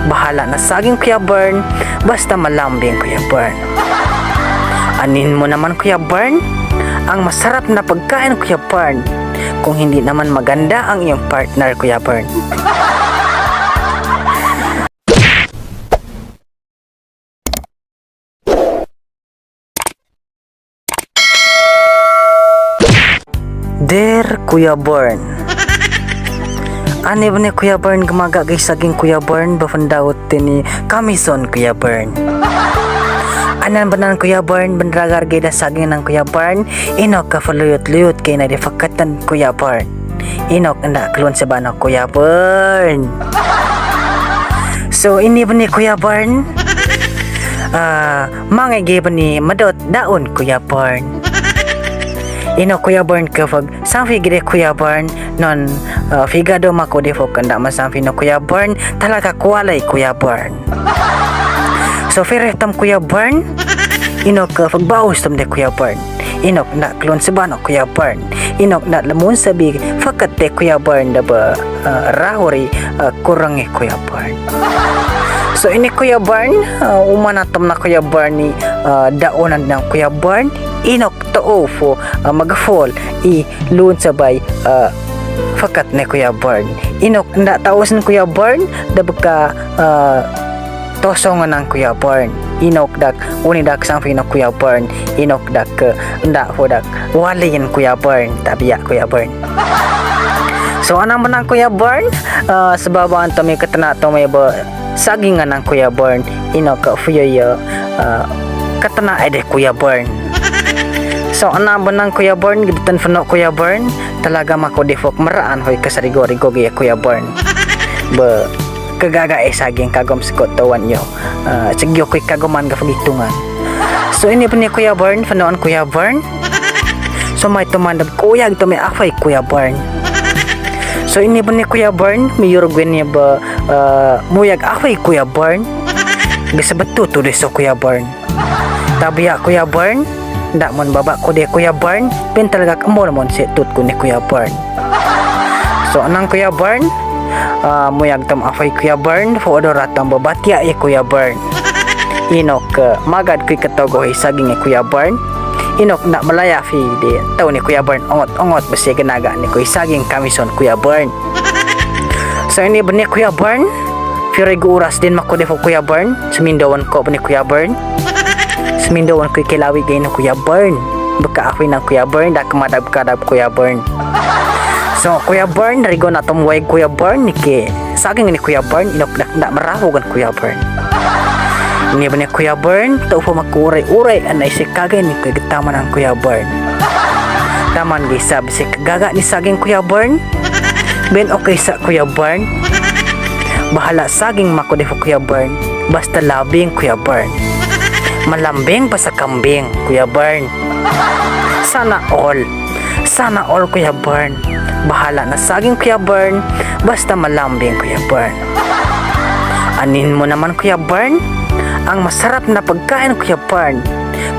Bahala na saging Kuya Bern, basta malambing Kuya Bern. Anin mo naman Kuya Bern, ang masarap na pagkain Kuya Bern, kung hindi naman maganda ang iyong partner Kuya Bern. Der Kuya Bern, ani ba ni Kuya Bern gumaga kay saging Kuya Bern bafandaot ni kamison Kuya Bern. Anan banan Kuya Bern bendragar gay da saging ng Kuya Bern, inok ka faluyot-luyot kay na difakatan Kuya Bern. Inok anda kelun sa bana Kuya Bern. So ini ba ni Kuya Bern? Mangay ba ni madot daon Kuya Bern? Ino Kuya Bern kapag sampi gede Kuya Bern non figado mako defo kanda masampi no Kuya Bern talaga kualay Kuya Bern. So fere tam Kuya Bern ino kapag baus tam de Kuya Bern inok na klon sebano Kuya Bern inok na lamun sabi fakat de Kuya Bern daba rahori kurangi Kuya Bern. So ini Kuya Bern umanatom na Kuya Bern ni daonan ng Kuya Bern inok too fo mag-fall luon sabay fakat ni Kuya Bern inok nda taos ni Kuya Bern dabaka tosongan ng Kuya Bern inok dak unidak sampai no Kuya Bern inok dak nda fo dak waliin Kuya Bern tabiya Kuya Bern. So anang menang Kuya Bern sebabaan to may katana to may ba sagingan ng Kuya Bern inok fuyo katana ede Kuya Bern. So ana benang Kuya Bern gidutan fano Kuya Bern talaga mako defok meraan hoy kasarigo-rigo gaya Kuya Bern. Be kagaga saging kagom sikot tawan yo. Segyo koy kagoman ga pagitungan. So ini pun ni Kuya Bern fanoan Kuya Bern. So may tumandab kuyag to may afay Kuya Bern. So ini pun ni Kuya Bern mayor gwen niya ba muyag afay Kuya Bern. Gisabetu to deso Kuya Bern. Tabiya Kuya Bern ndak mon babak ko de Kuya Bern pin talaga kamon mon si tut ko ni Kuya Bern. So anang Kuya Bern muyag tam afay Kuya Bern fo odoratam babatya e Kuya Bern inok magad kuy katogo saging e Kuya Bern inok ndak malaya fi de taw ni Kuya Bern ongot basi ganaga ni kuy saging kamison Kuya Bern. So ini bani Kuya Bern firigo uras din mako de fo Kuya Bern sumindawan ko bani Kuya Bern mindawan ko'y kilawi gay na Kuya Bern baka ako'y ng Kuya Bern da kamadab-kadab Kuya Bern. So Kuya Bern rigo na tumuway Kuya Bern niki saging ni Kuya Bern inok na marahogan Kuya Bern ini ba ni Kuya Bern tao po makuray-uray anay si kagay ni kuy gitaman ang Kuya Bern taman gisab si kagaga ni saging Kuya Bern ben okay sa Kuya Bern bahala saging makodefo Kuya Bern basta labing Kuya Bern malambing pa sa kambing Kuya Bern. Sana all Kuya Bern bahala na saging Kuya Bern basta malambing Kuya Bern. Anin mo naman Kuya Bern, ang masarap na pagkain Kuya Bern,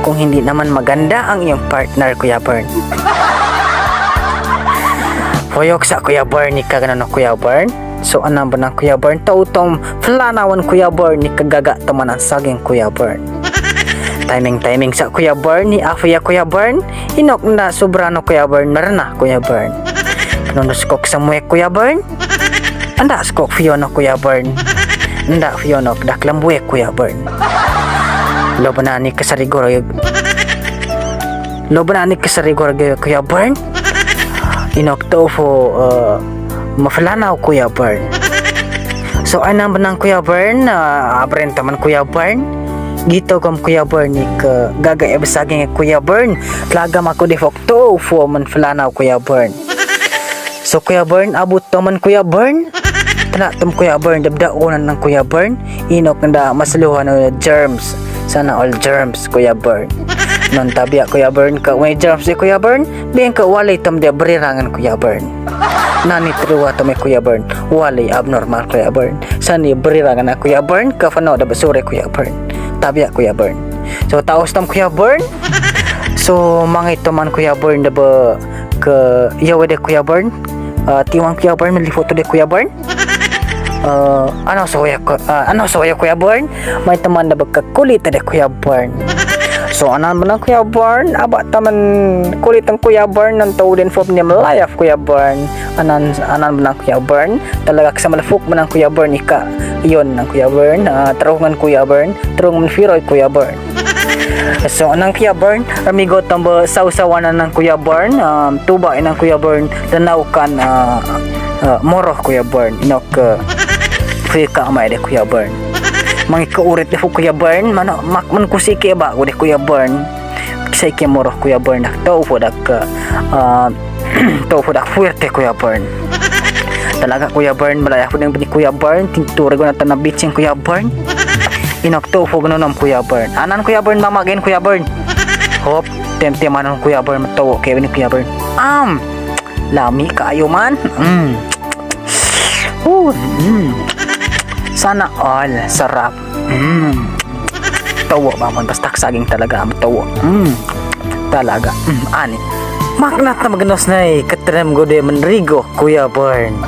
kung hindi naman maganda ang iyong partner Kuya Bern. Hoyok sa Kuya Bern ni kagano Kuya Bern. So anang ba ng Kuya Bern tautom flanawan Kuya Bern ni kagaga taman ang saging Kuya Bern. Timing sa Kuya Bern ni afya Kuya Bern inok na sobrano Kuya Bern narana Kuya Bern. Panunuskok sa muek Kuya Bern anda skok fiyono Kuya Bern anda fiyono daklambuek Kuya Bern. Lobanani kasarigor Kuya Bern inok tofo maflanaw Kuya Bern. So anang banang Kuya Bern abren taman Kuya Bern gito kam Kuya Bern ni gaga e basaging Kuya Bern lagam ako defok to fo man flanaw Kuya Bern. So Kuya Bern abot to man Kuya Bern tana tum Kuya Bern dabdaonan ng Kuya Bern inok nda masluhan no germs sana all germs Kuya Bern non tabiya Kuya Bern ka may germs si Kuya Bern diyan ka walay tam de berirangan Kuya Bern nani truwa to may Kuya Bern walay abnormal Kuya Bern sani berirangan na Kuya Bern ka fano da basure Kuya Bern tabiya Kuya Bern. So taos tam Kuya Bern so mga ito man Kuya Bern da ba ka yawa de Kuya Bern tiwang Kuya Bern malifoto de Kuya Bern Ano soya Kuya Born? May taman na bagkakulit na Kuya Born. So anan mo ng Kuya Born? Aba taman kulit ang Kuya Born ng tawdin from ni Malayaf Kuya Born. Anan mo ng Kuya Born? Talaga sa malafuk mo ng Kuya Born ika. Iyon ng Kuya Born. Tarungan Kuya Born. Tarungan Firoy Kuya Born. So anang Kuya Born, amigo tamba sausawanan ng Kuya Born, tuba ng Kuya Born, tanaw kan moro Kuya Born, inok fika amay de Kuya Born. Mangi kaurit de Kuya Born, man kusiki ba ko de Kuya Born. Kisay ke moro Kuya Born nak tau dak fuerte Kuya Born. Talaga Kuya Born, malaya po ng Kuya Born, tintura ko na tanabitsin Kuya Born. Inokto fog no nam Kuya Born. Anan Kuya Born mamagin Kuya Born. Hop, temtimanon Kuya Born matawo kay ni Kuya Born. Lami kaayo man. Sana all sarap. Tawo mamon basta saging talaga am tawo. Talaga. Ani. Maknat na magnos na katram gode manrigo Kuya Born.